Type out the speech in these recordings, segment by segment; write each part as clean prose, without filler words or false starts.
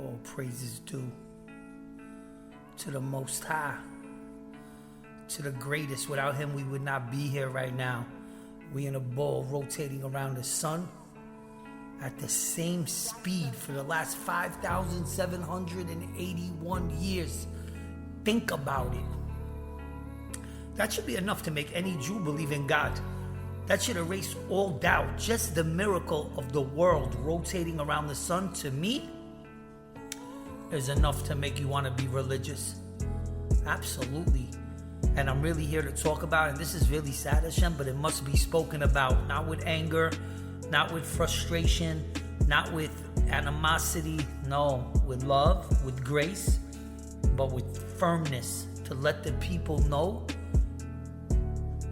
All praises due to the Most High, to the greatest. Without him, we would not be here right now. We in a ball rotating around the sun at the same speed for the last 5,781 years. Think about it. That should be enough to make any Jew believe in God. That should erase all doubt. Just the miracle of the world rotating around the sun, to me, is enough to make you want to be religious. Absolutely. And I'm really here to talk about it. And this is really sad, Hashem, but it must be spoken about. Not with anger, not with frustration, not with animosity. No, with love, with grace, but with firmness, to let the people know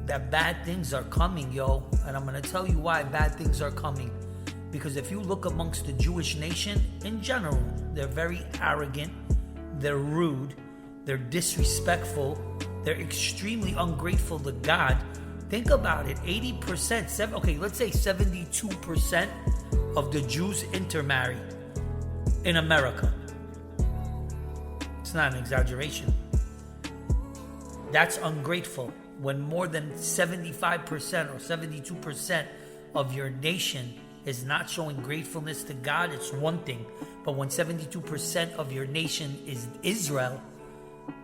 that bad things are coming, yo. And I'm going to tell you why bad things are coming. Because if you look amongst the Jewish nation in general, they're very arrogant, they're rude, they're disrespectful, they're extremely ungrateful to God. Think about it, 80%, okay, let's say 72% of the Jews intermarry in America. It's not an exaggeration. That's ungrateful. When more than 75% or 72% of your nation is not showing gratefulness to God, it's one thing. But when 72% of your nation is Israel,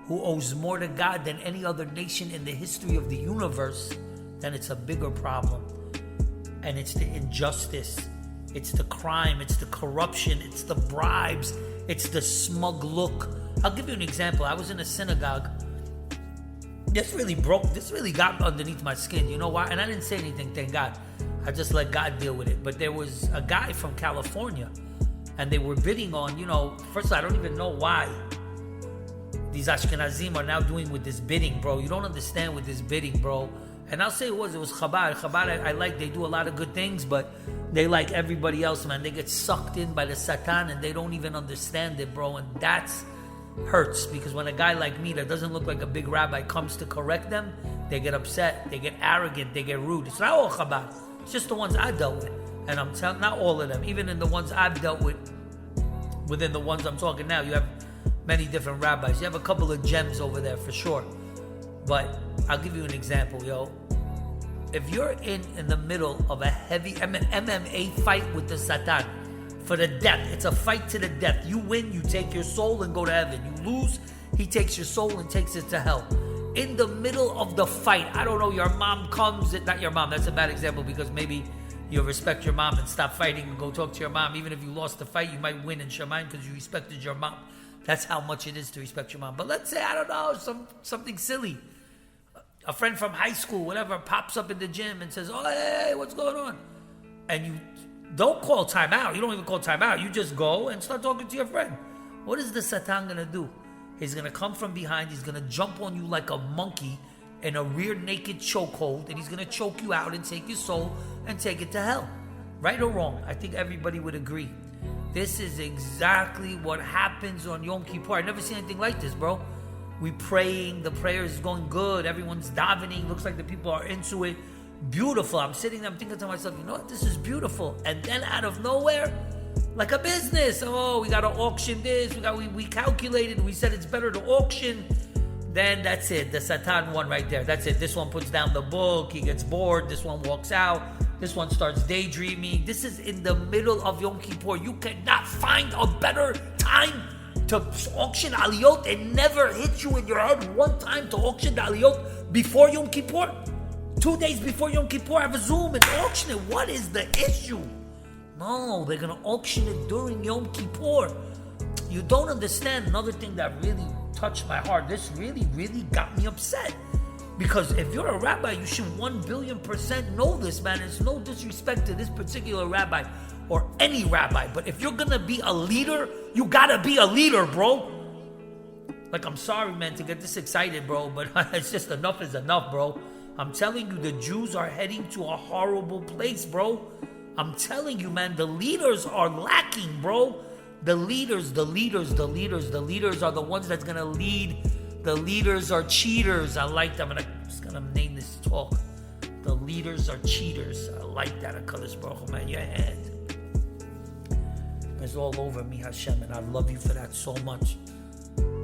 who owes more to God than any other nation in the history of the universe, then it's a bigger problem. And it's the injustice, it's the crime, it's the corruption, it's the bribes, it's the smug look. I'll give you an example. I was in a synagogue. This really got underneath my skin. You know why? And I didn't say anything, thank God. I just let God deal with it. But there was a guy from California, and they were bidding on, first of all, I don't even know why these Ashkenazim are now doing with this bidding, bro. You don't understand with this bidding, bro. And I'll say it was Chabad. Chabad, I like, they do a lot of good things, but they like everybody else, man. They get sucked in by the Satan, and they don't even understand it, bro. And that's hurts, because when a guy like me that doesn't look like a big rabbi comes to correct them, they get upset, they get arrogant, they get rude. It's not all Chabad. It's just the ones I dealt with. And I'm telling, not all of them. Even in the ones I've dealt with, within the ones I'm talking now, you have many different rabbis. You have a couple of gems over there for sure. But I'll give you an example, yo. If you're in the middle of a heavy MMA fight with the Satan, for the death, it's a fight to the death. You win, you take your soul and go to heaven. You lose, he takes your soul and takes it to hell. In the middle of the fight, I don't know, your mom comes, not your mom, that's a bad example, because maybe you'll respect your mom and stop fighting and go talk to your mom. Even if you lost the fight, you might win in Shemaim because you respected your mom. That's how much it is to respect your mom. But let's say, I don't know, something silly. A friend from high school, whatever, pops up in the gym and says, oh, hey, what's going on? And you don't call timeout. You don't even call timeout. You just go and start talking to your friend. What is the Satan going to do? He's going to come from behind. He's going to jump on you like a monkey in a rear naked chokehold, and he's going to choke you out and take your soul and take it to hell. Right or wrong? I think everybody would agree. This is exactly what happens on Yom Kippur. I've never seen anything like this, bro. We praying. The prayer is going good. Everyone's davening. Looks like the people are into it. Beautiful. I'm sitting there, I'm thinking to myself, you know what, this is beautiful. And then out of nowhere, like a business, oh, we got to auction this, we calculated, we said it's better to auction. Then that's it, the Satan one right there, that's it. This one puts down the book, he gets bored, this one walks out, this one starts daydreaming. This is in the middle of Yom Kippur. You cannot find a better time to auction aliyot. It never hit you in your head one time to auction the aliyot before Yom Kippur? 2 days before Yom Kippur, have a Zoom and auction it. What is the issue? No, they're going to auction it during Yom Kippur. You don't understand. Another thing that really touched my heart, this really, really got me upset. Because if you're a rabbi, you should 1,000,000,000% know this, man. It's no disrespect to this particular rabbi or any rabbi. But if you're going to be a leader, you got to be a leader, bro. Like, I'm sorry, man, to get this excited, bro. But it's just enough is enough, bro. I'm telling you, the Jews are heading to a horrible place, bro. I'm telling you, man, the leaders are lacking, bro. The leaders are the ones that's going to lead. The leaders are cheaters. I like that. I'm just going to name this talk. The leaders are cheaters. I like that. HaKadosh Baruch Hu, man, your hand. is all over me, Hashem, and I love you for that so much.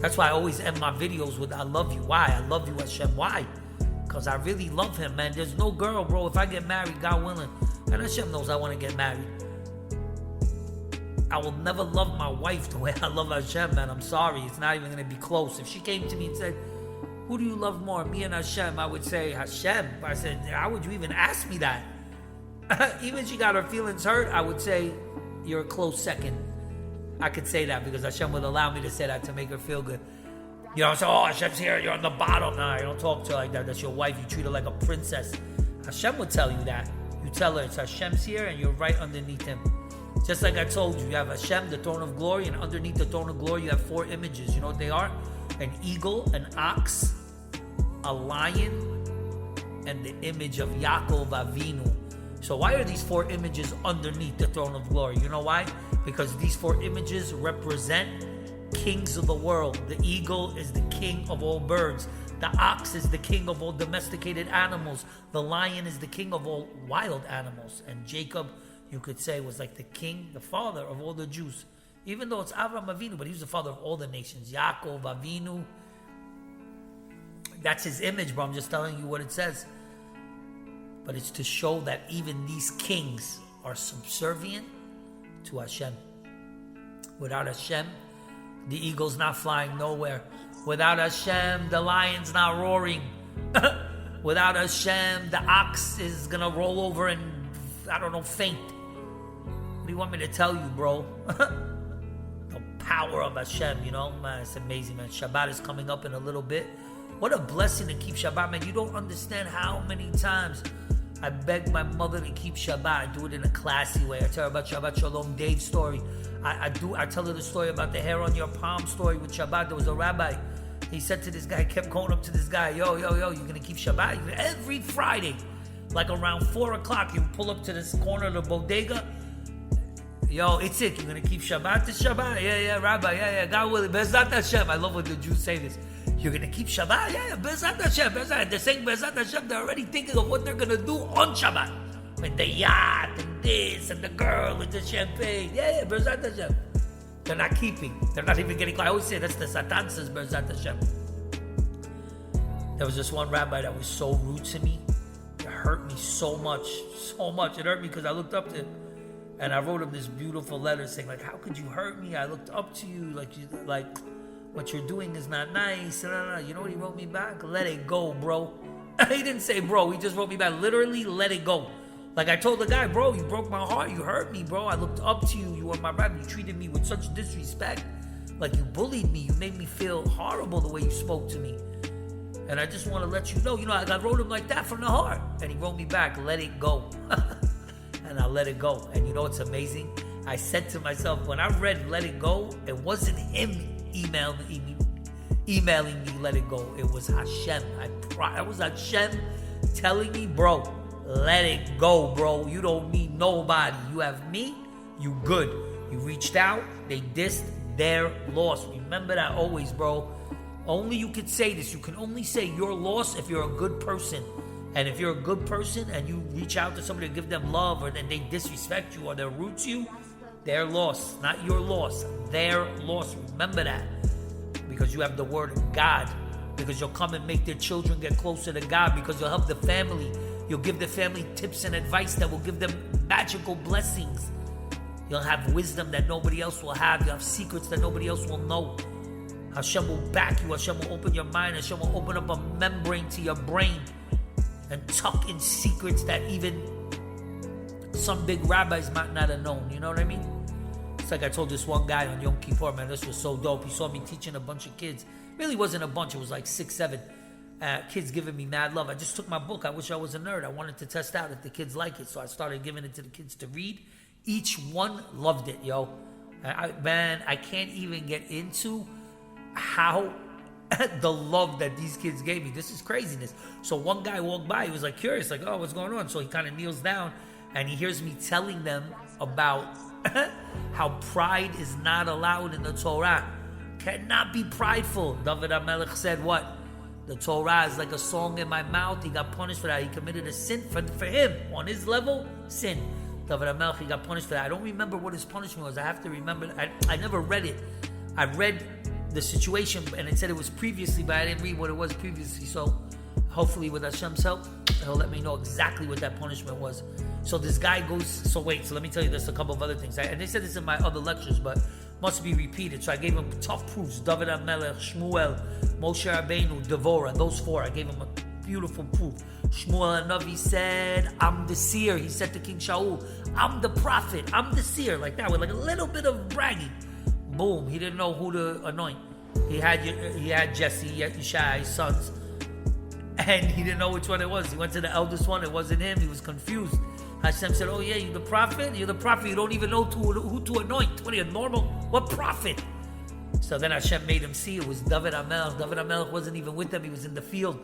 That's why I always end my videos with I love you. Why? I love you, Hashem. Why? Because I really love him, man. There's no girl, bro. If I get married, God willing, and Hashem knows I want to get married, I will never love my wife the way I love Hashem, man. I'm sorry. It's not even going to be close. If she came to me and said, who do you love more, me and Hashem? I would say Hashem. I said, how would you even ask me that? Even if she got her feelings hurt, I would say, you're a close second. I could say that because Hashem would allow me to say that to make her feel good. You know, so, oh, Hashem's here, you're on the bottom. Nah, you don't talk to her like that. That's your wife. You treat her like a princess. Hashem would tell you that. You tell her it's Hashem's here and you're right underneath him. Just like I told you, you have Hashem, the throne of glory, and underneath the throne of glory, you have 4 images. You know what they are? An eagle, an ox, a lion, and the image of Yaakov Avinu. So why are these 4 images underneath the throne of glory? You know why? Because these 4 images represent kings of the world. The eagle is the king of all birds. The ox is the king of all domesticated animals. The lion is the king of all wild animals. And Jacob, you could say, was like the king, the father of all the Jews. Even though it's Avraham Avinu, but he was the father of all the nations. Yaakov Avinu. That's his image, bro. I'm just telling you what it says. But it's to show that even these kings are subservient to Hashem. Without Hashem, the eagle's not flying nowhere. Without Hashem, the lion's not roaring. Without Hashem, the ox is going to roll over and, I don't know, faint. What do you want me to tell you, bro? The power of Hashem, you know? Man, it's amazing, man. Shabbat is coming up in a little bit. What a blessing to keep Shabbat, man. You don't understand how many times I begged my mother to keep Shabbat. I do it in a classy way. I tell her about Shabbat Shalom, Dave's story. I tell her the story about the hair on your palm story with Shabbat. There was a rabbi. He said to this guy, kept going up to this guy, yo, you're going to keep Shabbat? Every Friday, like around 4 o'clock, you pull up to this corner of the bodega. Yo, it's it. You're going to keep Shabbat to Shabbat? Yeah, Rabbi. Yeah. God willing. Bezat Hashem. I love when the Jews say this. You're going to keep Shabbat? Yeah, Bezat Hashem. Bezat. They're saying Bezat Hashem. They're already thinking of what they're going to do on Shabbat. With the yacht and this and the girl and the champagne. Yeah, Bezat Hashem. They're not keeping. They're not even getting close. I always say that's the Satan says Bezat Hashem. There was this one rabbi that was so rude to me. It hurt me so much. So much. It hurt me because I looked up to him. And I wrote him this beautiful letter saying, like, how could you hurt me? I looked up to you. Like what you're doing is not nice. You know what he wrote me back? Let it go, bro. He didn't say bro. He just wrote me back. Literally, let it go. Like I told the guy, bro, you broke my heart. You hurt me, bro. I looked up to you. You were my rabbi. You treated me with such disrespect. Like you bullied me. You made me feel horrible the way you spoke to me. And I just want to let you know, like I wrote him like that from the heart. And he wrote me back, let it go. And I let it go. And you know what's amazing? I said to myself, when I read let it go, it wasn't him emailing me let it go. It was Hashem. It was Hashem telling me, bro, let it go, bro. You don't need nobody. You have me, you good. You reached out, they dissed, they're lost. Remember that always, bro. Only you could say this. You can only say you're lost if you're a good person. And if you're a good person and you reach out to somebody to give them love, or then they disrespect you or they root you, they're lost. Not your loss. They're lost. Remember that. Because you have the word of God. Because you'll come and make their children get closer to God. Because you'll help the family. You'll give the family tips and advice that will give them magical blessings. You'll have wisdom that nobody else will have. You'll have secrets that nobody else will know. Hashem will back you. Hashem will open your mind. Hashem will open up a membrane to your brain and tuck in secrets that even some big rabbis might not have known. You know what I mean? It's like I told this one guy on Yom Kippur, man, this was so dope. He saw me teaching a bunch of kids. Really wasn't a bunch. It was like 6, 7 kids giving me mad love. I just took my book. I wish I was a nerd. I wanted to test out if the kids like it. So I started giving it to the kids to read. Each one loved it, yo. I can't even get into how the love that these kids gave me. This is craziness. So one guy walked by. He was like curious, like, oh, what's going on? So he kind of kneels down and he hears me telling them about how pride is not allowed in the Torah. Cannot be prideful. David HaMelech said what? The Torah is like a song in my mouth. He got punished for that. He committed a sin for him. On his level, sin. David HaMelech, he got punished for that. I don't remember what his punishment was. I have to remember. I never read it. I read the situation, and it said it was previously, but I didn't read what it was previously. So hopefully with Hashem's help, he'll let me know exactly what that punishment was. So this guy goes, so let me tell you this, a couple of other things. And they said this in my other lectures, but must be repeated. So I gave him tough proofs. David HaMelech, Shmuel, Moshe Rabbeinu, Devorah, those four. I gave him a beautiful proof. Shmuel HaNavi said, I'm the seer. He said to King Shaul, I'm the prophet. I'm the seer. Like that, with like a little bit of bragging. Boom. He didn't know who to anoint. He had Jesse, he had Yishai's sons. And he didn't know which one it was. He went to the eldest one. It wasn't him. He was confused. Hashem said, oh yeah, you're the prophet? You're the prophet. You don't even know who to anoint. What are you, normal? What prophet? So then Hashem made him see it was David HaMelech. David HaMelech wasn't even with them. He was in the field.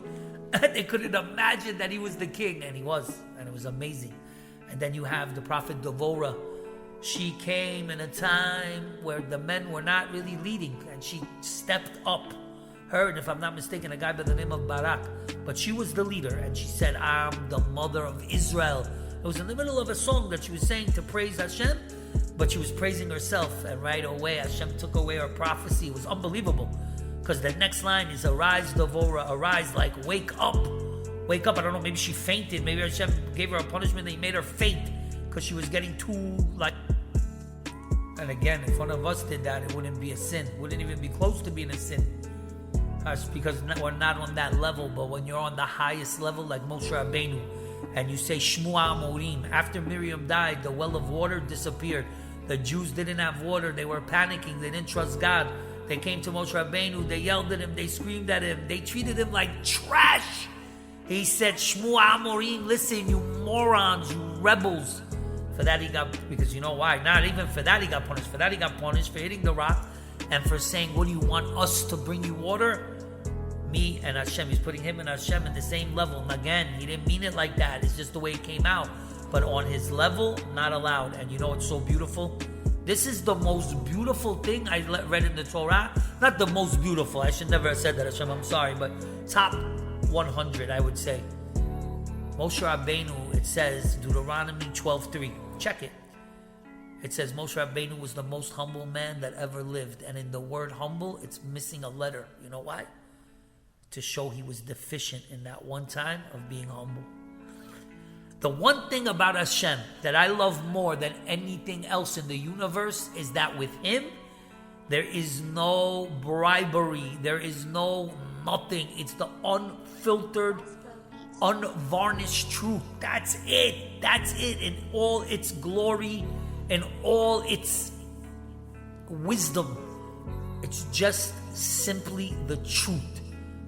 And they couldn't imagine that he was the king. And he was. And it was amazing. And then you have the prophet Devorah. She came in a time where the men were not really leading. And she stepped up. Her, and if I'm not mistaken, a guy by the name of Barak. But she was the leader. And she said, I'm the mother of Israel. It was in the middle of a song that she was saying to praise Hashem, but she was praising herself, and right away Hashem took away her prophecy. It was unbelievable, because the next line is, arise, Devorah, arise, like wake up. Wake up. I don't know, maybe she fainted. Maybe Hashem gave her a punishment that he made her faint, because she was getting too, like... And again, if one of us did that, it wouldn't be a sin. It wouldn't even be close to being a sin. Because we're not on that level, but when you're on the highest level, like Moshe Rabbeinu, and you say Shmua Amorim. After Miriam died, the well of water disappeared. The Jews didn't have water. They were panicking. They didn't trust God. They came to Moshe Rabbeinu. They yelled at him. They screamed at him. They treated him like trash. He said, Shmua Amorim, listen, you morons, you rebels. For that he got, because you know why? Not even for that he got punished. For that he got punished for hitting the rock and for saying, what do you want us to bring you water? Me and Hashem. He's putting him and Hashem in the same level. And again, he didn't mean it like that. It's just the way it came out. But on his level, not allowed. And you know what's so beautiful? This is the most beautiful thing I read in the Torah. Not the most beautiful. I should never have said that, Hashem. I'm sorry. But top 100, I would say. Moshe Rabbeinu, it says, Deuteronomy 12:3. Check it. It says Moshe Rabbeinu was the most humble man that ever lived. And in the word humble, it's missing a letter. You know why? To show he was deficient in that one time of being humble. The one thing about Hashem that I love more than anything else in the universe is that with him, there is no bribery. There is no nothing. It's the unfiltered, unvarnished truth. That's it. That's it in all its glory, in all its wisdom. It's just simply the truth.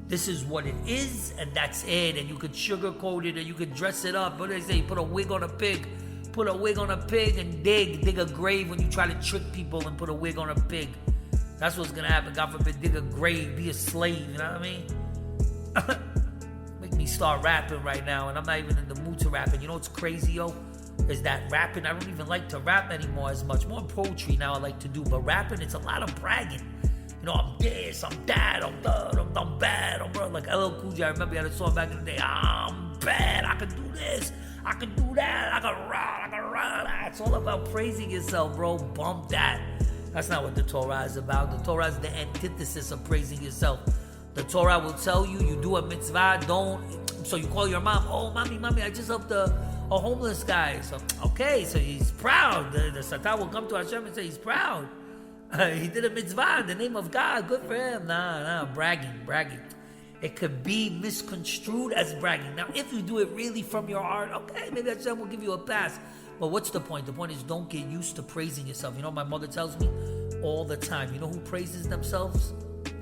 This is what it is, and that's it. And you could sugarcoat it, and you could dress it up. What do they say? Put a wig on a pig. Put a wig on a pig and dig a grave when you try to trick people and put a wig on a pig. That's what's going to happen. God forbid, dig a grave, be a slave. You know what I mean? Make me start rapping right now, and I'm not even in the mood to rap. And you know what's crazy, yo? Is that rapping, I don't even like to rap anymore as much. More poetry now I like to do. But rapping, it's a lot of bragging. You know, I'm this, I'm that, I'm that, I'm bad, I'm bro. Like LL Cool J, I remember he had a song back in the day. I'm bad, I can do this, I can do that, I can run. It's all about praising yourself, bro. Bump that. That's not what the Torah is about. The Torah is the antithesis of praising yourself. The Torah will tell you, you do a mitzvah, so you call your mom, oh, mommy, I just helped a homeless guy. So, okay, so he's proud. The Satan will come to Hashem and say he's proud. He did a mitzvah in the name of God. Good for him. Nah, bragging. It could be misconstrued as bragging. Now, if you do it really from your heart, okay, maybe Hashem will give you a pass. But what's the point? The point is, don't get used to praising yourself. You know what my mother tells me all the time? You know who praises themselves?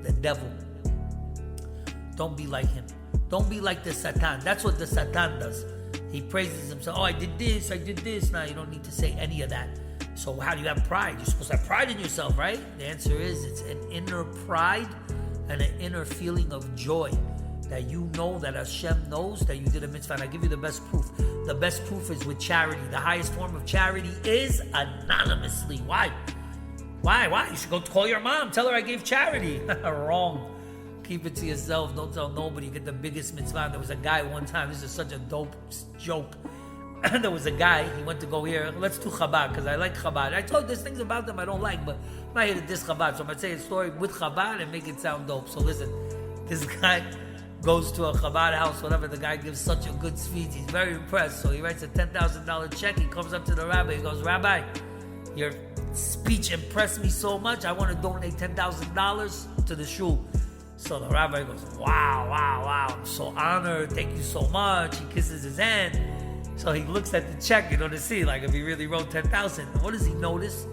The devil. Don't be like him. Don't be like the Satan. That's what the Satan does. He praises himself. Oh, I did this. Now, you don't need to say any of that. So how do you have pride? You're supposed to have pride in yourself, right? The answer is it's an inner pride and an inner feeling of joy that you know that Hashem knows that you did a mitzvah. And I give you the best proof. The best proof is with charity. The highest form of charity is anonymously. Why? You should go call your mom. Tell her I gave charity. Wrong. Keep it to yourself. Don't tell nobody. You get the biggest mitzvah. There was a guy one time. This is such a dope joke. And there was a guy, he went to go here, let's do Chabad, because I like Chabad. I told you there's things about them I don't like, but I'm not here to diss Chabad, so I'm going to say a story with Chabad and make it sound dope. So listen, this guy goes to a Chabad house, whatever, the guy gives such a good speech, he's very impressed, so he writes a $10,000 check, he comes up to the rabbi, he goes, Rabbi, your speech impressed me so much, I want to donate $10,000 to the shul. So the rabbi goes, wow, I'm so honored, thank you so much. He kisses his hand. So he looks at the check, to see, like if he really wrote 10,000. What does he notice?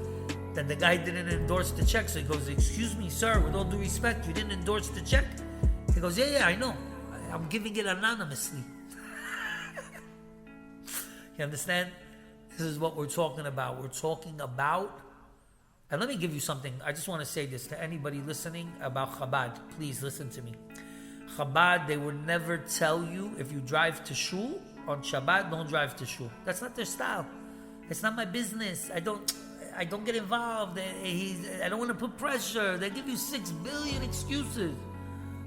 That the guy didn't endorse the check. So he goes, excuse me, sir, with all due respect, you didn't endorse the check? He goes, yeah, I know. I'm giving it anonymously. You understand? This is what we're talking about. We're talking about, and let me give you something. I just want to say this to anybody listening about Chabad. Please listen to me. Chabad, they will never tell you if you drive to shul on Shabbat, don't drive to shul. That's not their style. It's not my business. I don't get involved. I don't want to put pressure. They give you 6 billion excuses.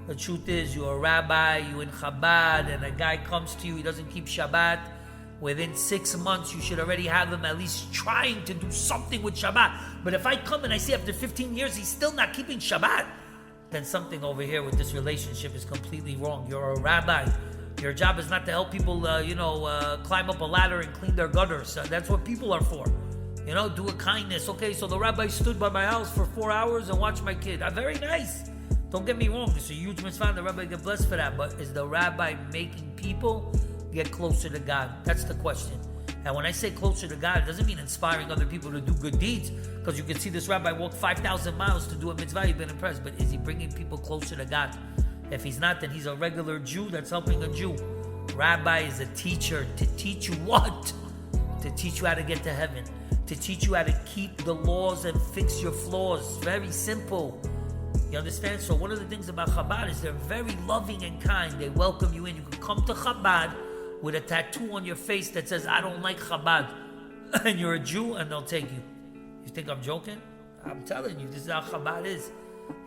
The truth is, you're a rabbi, you in Chabad, and a guy comes to you, he doesn't keep Shabbat. Within 6 months, you should already have him at least trying to do something with Shabbat. But if I come and I see after 15 years he's still not keeping Shabbat, then something over here with this relationship is completely wrong. You're a rabbi. Your job is not to help people, climb up a ladder and clean their gutters. That's what people are for. Do a kindness. Okay, so the rabbi stood by my house for 4 hours and watched my kid. Very nice. Don't get me wrong. It's a huge mitzvah. The rabbi get blessed for that. But is the rabbi making people get closer to God? That's the question. And when I say closer to God, it doesn't mean inspiring other people to do good deeds. Because you can see this rabbi walk 5,000 miles to do a mitzvah. You've been impressed. But is he bringing people closer to God? If he's not, then he's a regular Jew that's helping a Jew. Rabbi is a teacher. To teach you what? To teach you how to get to heaven. To teach you how to keep the laws and fix your flaws. Very simple. You understand? So one of the things about Chabad is they're very loving and kind. They welcome you in. You can come to Chabad with a tattoo on your face that says, I don't like Chabad. And you're a Jew, and they'll take you. You think I'm joking? I'm telling you, this is how Chabad is.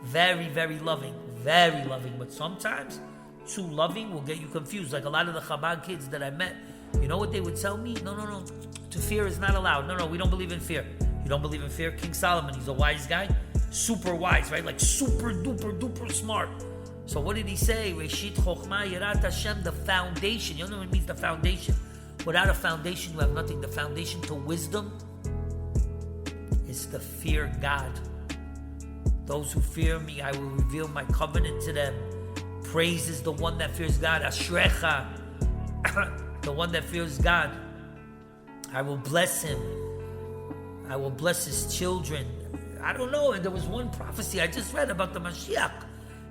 Very, very loving. Very loving. But sometimes, too loving will get you confused. Like a lot of the Chabad kids that I met, you know what they would tell me? No. To fear is not allowed. No, we don't believe in fear. You don't believe in fear? King Solomon, he's a wise guy. Super wise, right? Like super duper smart. So what did he say? Reshit Chochmah Yirat Hashem, the foundation. You know what it means, the foundation? Without a foundation, you have nothing. The foundation to wisdom is to fear God. Those who fear me, I will reveal my covenant to them. Praise is the one that fears God. Ashrecha, the one that fears God. I will bless him. I will bless his children. I don't know. And there was one prophecy I just read about the Mashiach.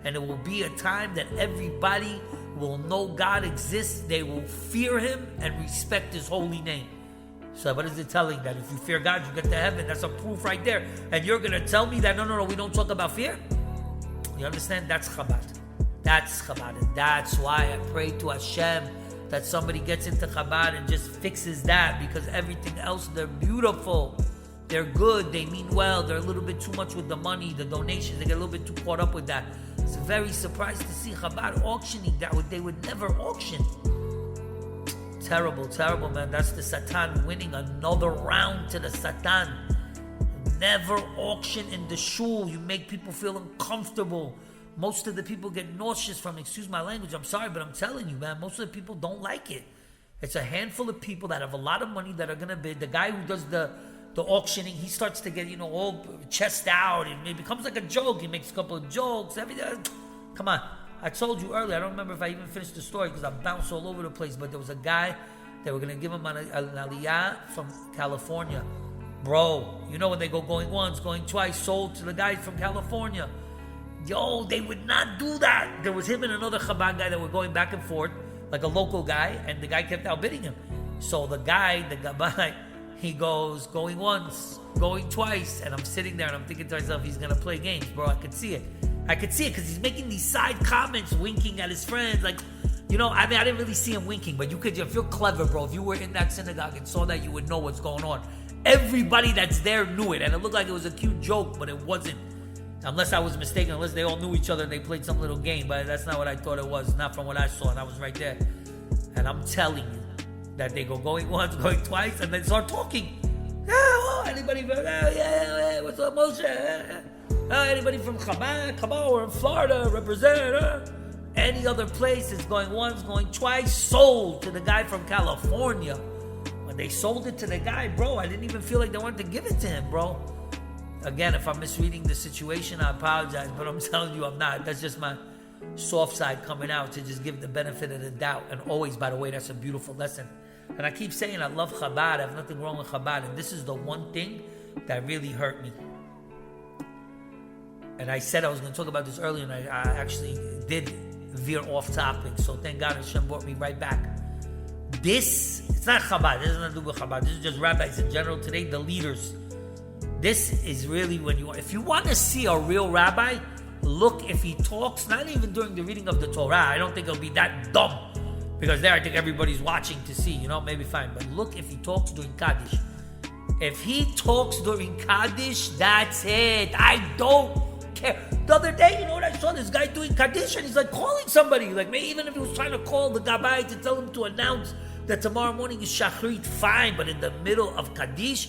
And it will be a time that everybody will know God exists. They will fear him and respect his holy name. So what is it telling? That if you fear God, you get to heaven. That's a proof right there. And you're going to tell me that, no, we don't talk about fear? You understand? That's Chabad. That's Chabad. And that's why I pray to Hashem that somebody gets into Chabad and just fixes that. Because everything else, they're beautiful. They're good. They mean well. They're a little bit too much with the money, the donations. They get a little bit too caught up with that. It's very surprised to see Chabad auctioning that. They would never auction. Terrible, man. That's the Satan winning another round to the Satan. Never auction in the shul. You make people feel uncomfortable. Most of the people get nauseous from, excuse my language, I'm sorry, but I'm telling you, man, most of the people don't like it. It's a handful of people that have a lot of money that are going to bid. The guy who does the auctioning, he starts to get, all chest out. It becomes like a joke. He makes a couple of jokes. Everything. Come on. I told you earlier, I don't remember if I even finished the story because I bounced all over the place, but there was a guy, they were going to give him an aliyah from California. Bro, when they go going once, going twice, sold to the guy from California. Yo, they would not do that. There was him and another Chabad guy that were going back and forth, like a local guy, and the guy kept outbidding him. So the guy, he goes, going once, going twice, and I'm sitting there and I'm thinking to myself, he's going to play games, bro. I could see it because he's making these side comments, winking at his friends. Like, I didn't really see him winking, but if you're clever, bro, if you were in that synagogue and saw that, you would know what's going on. Everybody that's there knew it, and it looked like it was a cute joke, but it wasn't. Unless I was mistaken, unless they all knew each other and they played some little game, but that's not what I thought it was, not from what I saw, and I was right there. And I'm telling you, that they go going once, going twice, and then start talking. Anybody from, what's up, Moshe? Anybody from Chabad? Come on, we're in Florida, represent. Any other place is going once, going twice, sold to the guy from California. When they sold it to the guy, bro, I didn't even feel like they wanted to give it to him, bro. Again, if I'm misreading the situation, I apologize, but I'm telling you I'm not. That's just my soft side coming out to just give the benefit of the doubt. And always, by the way, that's a beautiful lesson. And I keep saying I love Chabad, I have nothing wrong with Chabad, and this is the one thing that really hurt me. And I said I was going to talk about this earlier, and I actually did veer off topic, so thank God Hashem brought me right back. It's not Chabad, this has nothing to do with Chabad, this is just rabbis in general today, the leaders. This is really if you want to see a real rabbi, look if he talks, not even during the reading of the Torah. I don't think it'll be that dumb, because there I think everybody's watching to see, maybe fine. But look if he talks during Kaddish. If he talks during Kaddish, that's it. I don't care. The other day, you know what I saw? This guy doing Kaddish, and he's like calling somebody. Like, maybe even if he was trying to call the Gabbai to tell him to announce that tomorrow morning is Shachrit, fine. But in the middle of Kaddish,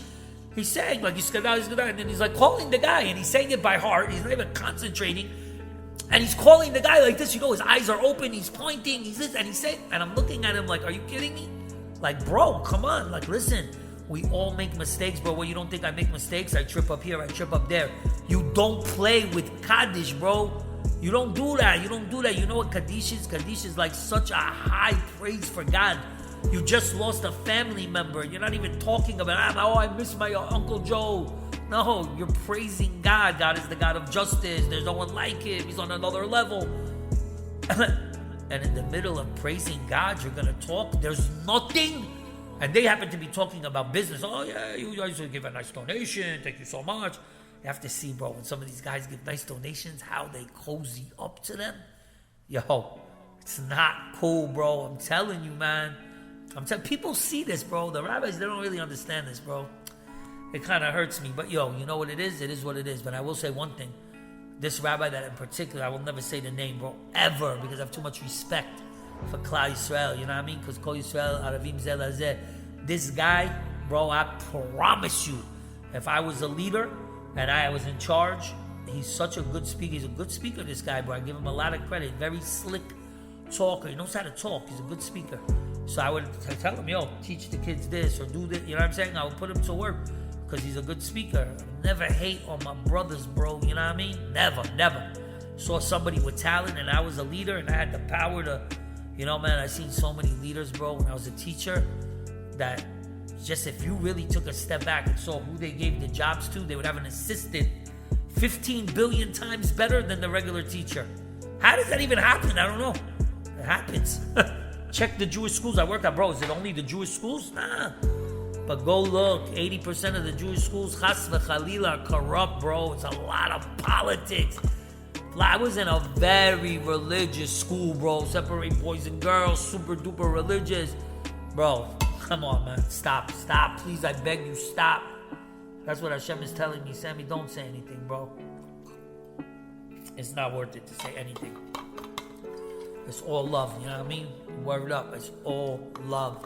he's saying, like, he's gonna, and then he's like calling the guy, and he's saying it by heart. He's not even concentrating. And he's calling the guy like this, his eyes are open, he's pointing, he's this, and he's saying, and I'm looking at him like, are you kidding me? Like, bro, come on, like, listen, we all make mistakes, bro. Well, you don't think I make mistakes? I trip up here, I trip up there. You don't play with Kaddish, bro. You don't do that. You know what Kaddish is? Kaddish is like such a high praise for God. You just lost a family member. You're not even talking about, I miss my Uncle Joe. No, you're praising God. God is the God of justice. There's no one like him. He's on another level. And in the middle of praising God, you're going to talk. There's nothing. And they happen to be talking about business. Oh, yeah, you guys will give a nice donation. Thank you so much. You have to see, bro, when some of these guys give nice donations, how they cozy up to them. Yo, it's not cool, bro. I'm telling you, man. People see this, bro. The rabbis, they don't really understand this, bro. It kind of hurts me. But, yo, you know what it is? It is what it is. But I will say one thing. This rabbi that in particular, I will never say the name, bro, ever, because I have too much respect for Klal Yisrael, you know what I mean? Because Kol Yisrael, Aravim Zeh Lazeh. This guy, bro, I promise you, if I was a leader and I was in charge, he's such a good speaker. He's a good speaker, this guy, bro. I give him a lot of credit. Very slick talker. He knows how to talk. He's a good speaker. So I would tell him, yo, teach the kids this or do this. You know what I'm saying? I would put him to work because he's a good speaker. Never hate on my brothers, bro. You know what I mean? Never. Saw somebody with talent and I was a leader and I had the power to, you know, man, I seen so many leaders, bro, when I was a teacher that just if you really took a step back and saw who they gave the jobs to, they would have an assistant 15 billion times better than the regular teacher. How does that even happen? I don't know. It happens. Check the Jewish schools I work at, bro. Is it only the Jewish schools? Nah. But go look. 80% of the Jewish schools, chas v'chalila, are corrupt, bro. It's a lot of politics. I was in a very religious school, bro. Separate boys and girls. Super duper religious. Bro, come on, man. Stop. Please, I beg you, stop. That's what Hashem is telling me. Sammy, don't say anything, bro. It's not worth it to say anything. It's all love, you know what I mean? Word up, it's all love.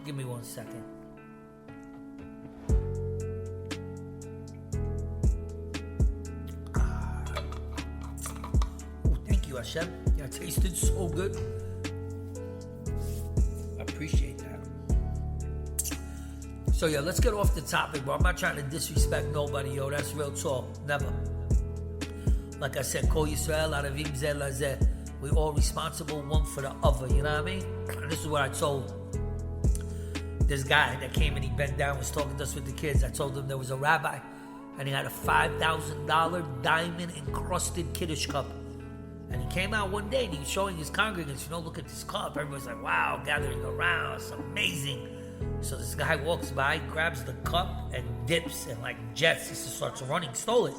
Give me 1 second. Oh, thank you, Hashem. That tasted so good. I appreciate that. So yeah, let's get off the topic, bro. I'm not trying to disrespect nobody, yo. That's real talk. Never. Like I said, Kol Yisrael, Aravim Zeh Lazeh. We all responsible one for the other, you know what I mean? And this is what I told this guy that came and he bent down, was talking to us with the kids. I told him there was a rabbi and he had a $5,000 diamond encrusted Kiddush cup. And he came out one day and he was showing his congregants, you know, look at this cup. Everybody's like, wow, gathering around, it's amazing. So this guy walks by, grabs the cup and dips and like jets. He just starts running, stole it.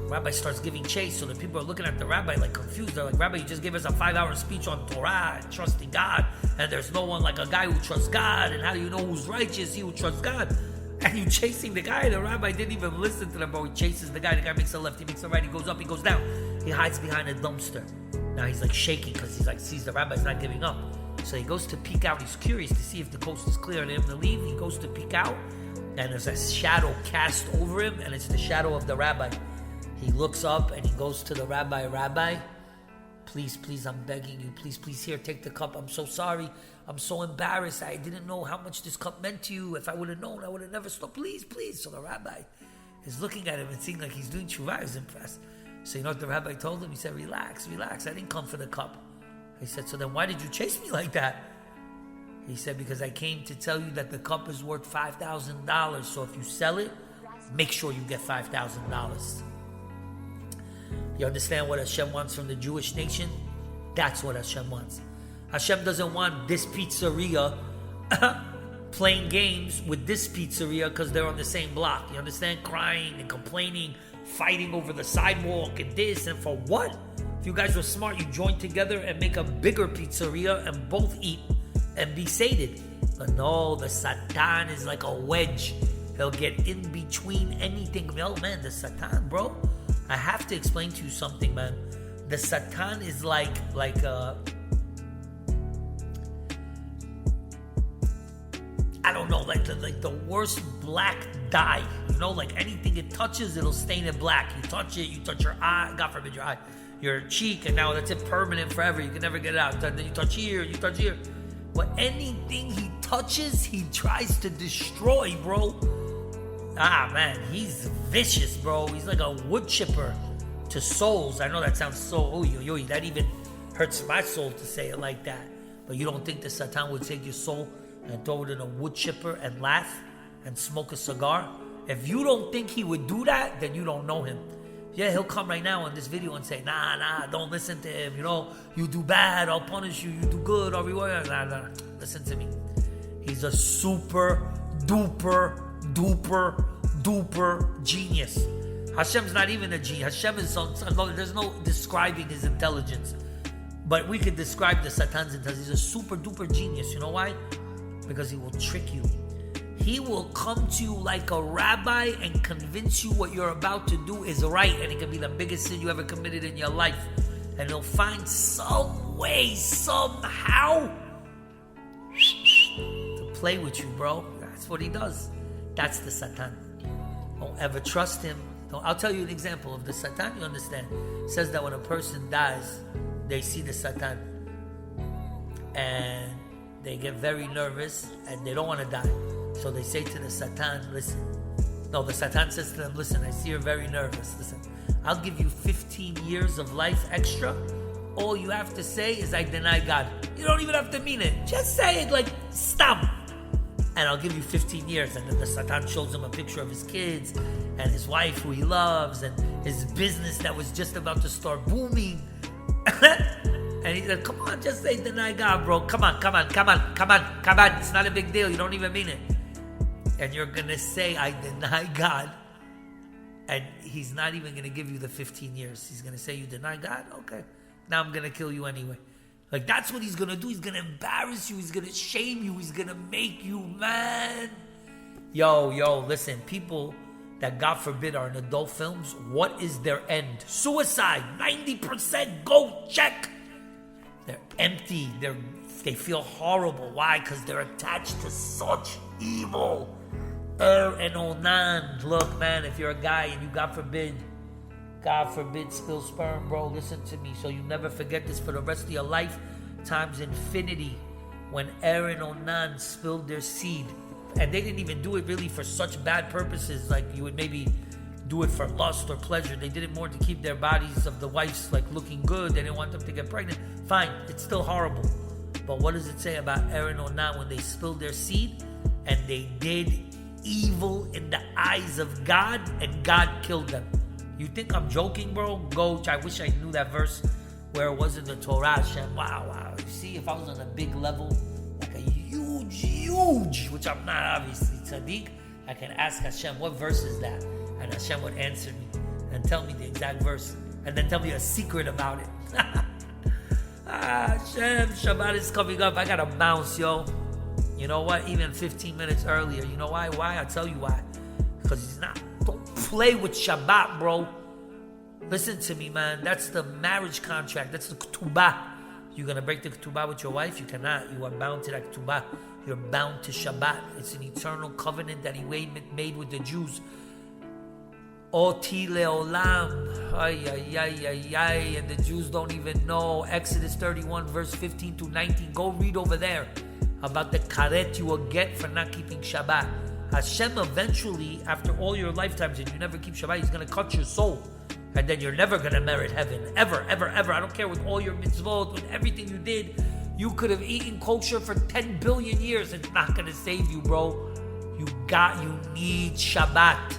Rabbi starts giving chase, so the people are looking at the rabbi like confused. They're like, Rabbi, you just gave us a 5-hour speech on Torah and trusting God, and there's no one like a guy who trusts God, and how do you know who's righteous? He who trusts God. And you chasing the guy. The rabbi didn't even listen to them, bro. He chases the guy. The guy makes a left, he makes a right, he goes up, he goes down. He hides behind a dumpster. Now he's like shaking because he's like, sees the rabbi's not giving up. So he goes to peek out. He's curious to see if the coast is clear and him to leave. He goes to peek out, and there's a shadow cast over him, and it's the shadow of the rabbi. He looks up and he goes to the rabbi. Rabbi, please, I'm begging you. Please, here, take the cup. I'm so sorry. I'm so embarrassed. I didn't know how much this cup meant to you. If I would have known, I would have never stopped. Please. So the rabbi is looking at him and seeing like he's doing tshuva. He's impressed. So you know what the rabbi told him? He said, relax. I didn't come for the cup. He said, so then why did you chase me like that? He said, because I came to tell you that the cup is worth $5,000. So if you sell it, make sure you get $5,000. You understand what Hashem wants from the Jewish nation? That's what Hashem wants. Hashem doesn't want this pizzeria playing games with this pizzeria because they're on the same block. You understand? Crying and complaining, fighting over the sidewalk and this, and for what? If you guys were smart, you join together and make a bigger pizzeria and both eat and be sated. But no, the Satan is like a wedge. He'll get in between anything. Oh man, the Satan, bro. I have to explain to you something, man. The Satan is like I don't know, like the worst black dye. You know, like anything it touches, it'll stain it black. You touch it, you touch your eye, God forbid your eye, your cheek, and now that's it, permanent forever. You can never get it out. Then you touch here, But anything he touches, he tries to destroy, bro. Ah, man, he's vicious, bro. He's like a wood chipper to souls. I know that sounds so, that even hurts my soul to say it like that. But you don't think the Satan would take your soul and throw it in a wood chipper and laugh and smoke a cigar? If you don't think he would do that, then you don't know him. Yeah, he'll come right now on this video and say, nah, don't listen to him. You know, you do bad, I'll punish you. You do good, I'll reward you. Nah. Listen to me. He's a super duper genius. Hashem's not even a genius. Hashem is there's no describing his intelligence. But we could describe the Satan's intelligence. He's a super duper genius. You know why? Because he will trick you. He will come to you like a rabbi and convince you what you're about to do is right, and it can be the biggest sin you ever committed in your life. And he'll find some way, somehow, to play with you, bro. That's what he does. That's the Satan. Don't ever trust him. I'll tell you an example of the Satan. You understand? It says that when a person dies, they see the Satan, and they get very nervous, and they don't want to die. So they say to the Satan, listen. No, the Satan says to them, listen, I see you're very nervous. Listen, I'll give you 15 years of life extra. All you have to say is, I deny God. You don't even have to mean it. Just say it like, stop. And I'll give you 15 years. And then the Satan shows him a picture of his kids and his wife who he loves and his business that was just about to start booming. And he said, come on, just say deny God, bro. Come on. It's not a big deal. You don't even mean it. And you're going to say, I deny God. And he's not even going to give you the 15 years. He's going to say, you deny God? Okay. Now I'm going to kill you anyway. Like, that's what he's going to do. He's going to embarrass you. He's going to shame you. He's going to make you mad. Yo, listen. People that, God forbid, are in adult films, what is their end? Suicide. 90%. Go check. They're empty. They feel horrible. Why? Because they're attached to such evil. And Onan. Look, man, if you're a guy and you, God forbid, spill sperm, bro, listen to me. So you never forget this for the rest of your life, times infinity. When and Onan spilled their seed. And they didn't even do it really for such bad purposes. Like you would maybe do it for lust or pleasure. They did it more to keep their bodies of the wives like looking good. They didn't want them to get pregnant. Fine, it's still horrible. But what does it say about and Onan when they spilled their seed? And they did evil in the eyes of God, and God killed them. You think I'm joking, bro? Go. I wish I knew that verse where it was in the Torah. Hashem, wow. You see, if I was on a big level, like a huge, which I'm not obviously, tzaddik, I can ask Hashem, what verse is that? And Hashem would answer me and tell me the exact verse, and then tell me a secret about it. Hashem, Shabbat is coming up. I gotta bounce, yo. You know what? Even 15 minutes earlier. You know why? I'll tell you why. Because he's not. Don't play with Shabbat, bro. Listen to me, man. That's the marriage contract. That's the ketubah. You're going to break the ketubah with your wife? You cannot. You are bound to that ketubah. You're bound to Shabbat. It's an eternal covenant that he made with the Jews. Oti leolam. Ay, ay, ay, ay, ay. And the Jews don't even know. Exodus 31, verse 15 to 19. Go read over there about the karet you will get for not keeping Shabbat. Hashem eventually, after all your lifetimes and you never keep Shabbat, he's going to cut your soul. And then you're never going to merit heaven. Ever, ever, ever. I don't care, with all your mitzvot, with everything you did. You could have eaten kosher for 10 billion years. It's not going to save you, bro. You need Shabbat.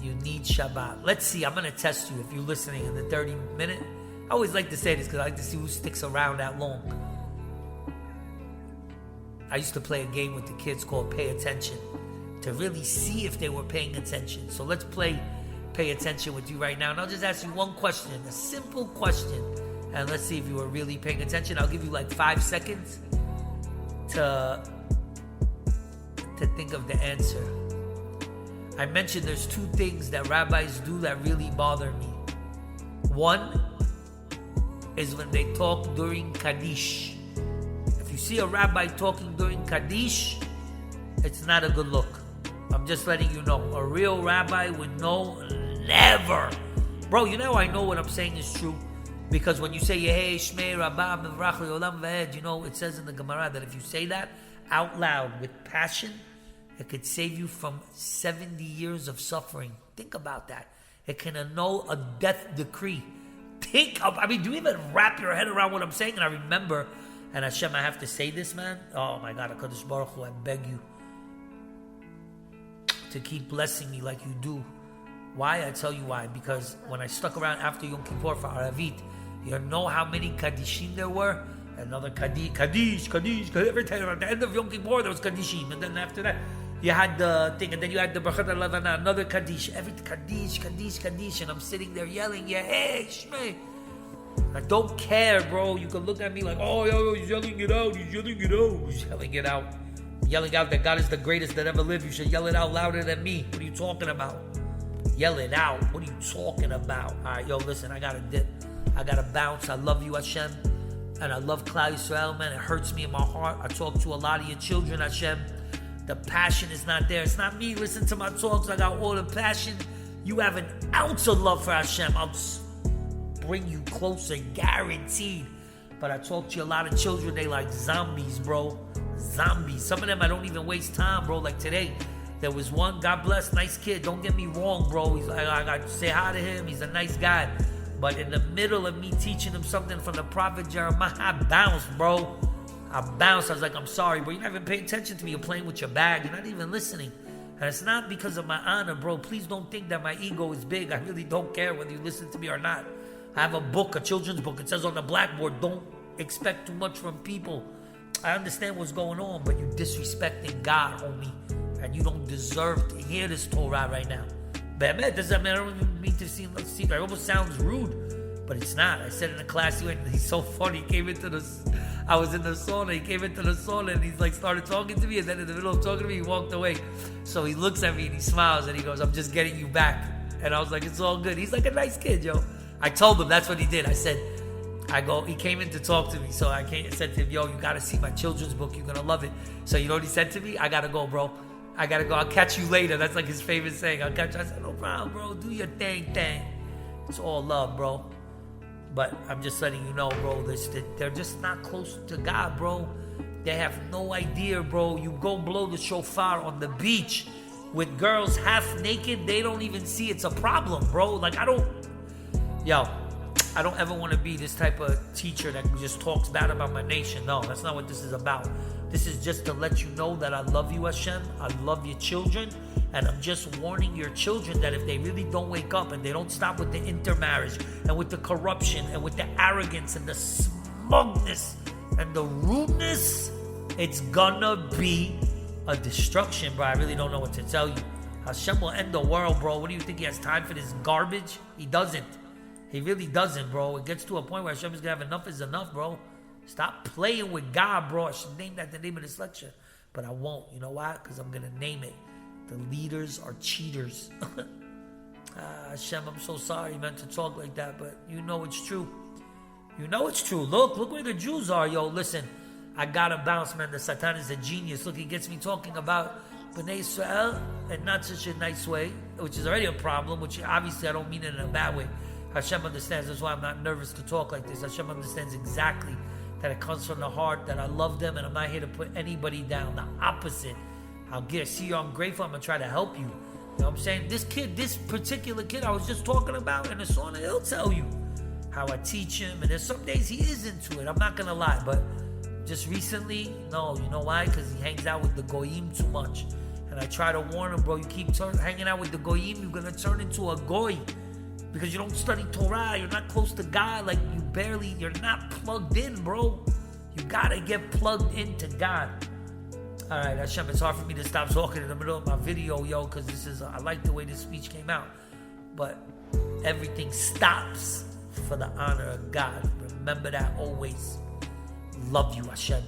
You need Shabbat. Let's see. I'm going to test you if you're listening in the 30 minute. I always like to say this because I like to see who sticks around that long. I used to play a game with the kids called Pay Attention to really see if they were paying attention. So let's play Pay Attention with you right now. And I'll just ask you one question, a simple question. And let's see if you were really paying attention. I'll give you like 5 seconds to think of the answer. I mentioned there's 2 things that rabbis do that really bother me. One is when they talk during Kaddish. If you see a rabbi talking during Kaddish, it's not a good look. I'm just letting you know. A real rabbi would know, never. Bro, you know I know what I'm saying is true. Because when you say, Yehei Shmei Rabba Mevrach Le'olam V'ed, you know, it says in the Gemara that if you say that out loud with passion, it could save you from 70 years of suffering. Think about that. It can annul a death decree. Do you even wrap your head around what I'm saying? And I remember, and Hashem, I have to say this, man. Oh my God, HaKadosh Baruch Hu, I beg you to keep blessing me like you do. Why? I tell you why. Because when I stuck around after Yom Kippur for Aravit, you know how many Kaddishim there were? Another Kaddish. Every time at the end of Yom Kippur, there was Kaddishim. And then after that, you had the thing. And then you had the Brachat HaLevana, another Kaddish. Every Kaddish. And I'm sitting there yelling, hey, Shmei. I don't care, bro. You can look at me like, oh, yo, he's yelling it out. He's yelling out that God is the greatest that ever lived. You should yell it out louder than me. What are you talking about? Yell it out. What are you talking about? All right, yo, listen, I got to dip. I got to bounce. I love you, Hashem. And I love Klal Yisrael, man. It hurts me in my heart. I talk to a lot of your children, Hashem. The passion is not there. It's not me. Listen to my talks. I got all the passion. You have an ounce of love for Hashem. I'll bring you closer, guaranteed. But I talk to a lot of children. They like zombies, bro. Zombies. Some of them I don't even waste time, bro. Like today, there was one, God bless, nice kid. Don't get me wrong, bro. He's like, I got to say hi to him. He's a nice guy. But in the middle of me teaching him something from the prophet Jeremiah, I bounced, bro. I bounced. I was like, I'm sorry, bro. You're not even paying attention to me. You're playing with your bag. You're not even listening. And it's not because of my honor, bro. Please don't think that my ego is big. I really don't care whether you listen to me or not. I have a book, a children's book. It says on the blackboard, don't expect too much from people. I understand what's going on, but you're disrespecting God, homie. And you don't deserve to hear this Torah right now. But I don't even mean to seem like it almost sounds rude, but it's not. I said in the class, he's so funny. I was in the sauna. He came into the sauna and he's like started talking to me, and then in the middle of talking to me, he walked away. So he looks at me and he smiles and he goes, "I'm just getting you back." And I was like, "It's all good." He's like a nice kid, yo. I told him that's what he did. He came in to talk to me. So I said to him, "Yo, you got to see my children's book. You're going to love it." So you know what he said to me? "I got to go, bro. I got to go. I'll catch you later." That's like his favorite saying. I said, "No problem, bro. Do your thing. It's all love, bro." But I'm just letting you know, bro, they're just not close to God, bro. They have no idea, bro. You go blow the shofar on the beach with girls half naked, they don't even see it's a problem, bro. Like, I don't ever want to be this type of teacher that just talks bad about my nation. No, that's not what this is about. This is just to let you know that I love you, Hashem. I love your children. And I'm just warning your children that if they really don't wake up and they don't stop with the intermarriage and with the corruption and with the arrogance and the smugness and the rudeness, it's gonna be a destruction, bro. I really don't know what to tell you. Hashem will end the world, bro. What do you think he has time for this garbage? He doesn't. He really doesn't, bro. It gets to a point where Hashem is gonna have enough is enough, bro. Stop playing with God, bro. I should name that the name of this lecture, but I won't. You know why? Because I'm gonna name it. The leaders are cheaters. Hashem, I'm so sorry, man, to talk like that, but you know it's true. You know it's true. Look where the Jews are, yo. Listen, I gotta bounce, man. The Satan is a genius. Look, he gets me talking about B'nai Israel and not such a nice way, which is already a problem, which obviously I don't mean it in a bad way. Hashem understands. That's why I'm not nervous to talk like this. Hashem understands exactly that it comes from the heart, that I love them, and I'm not here to put anybody down. The opposite. See you, I'm grateful. I'm going to try to help you. You know what I'm saying? This particular kid I was just talking about in the sauna, he'll tell you how I teach him. And there's some days he is into it. I'm not going to lie. But just recently, no. You know why? Because he hangs out with the goyim too much. And I try to warn him, bro, you keep hanging out with the goyim, you're going to turn into a goy. Because you don't study Torah, you're not close to God, like you're not plugged in, bro. You gotta get plugged into God. All right, Hashem, it's hard for me to stop talking in the middle of my video, yo, because I like the way this speech came out. But everything stops for the honor of God. Remember that always. Love you, Hashem.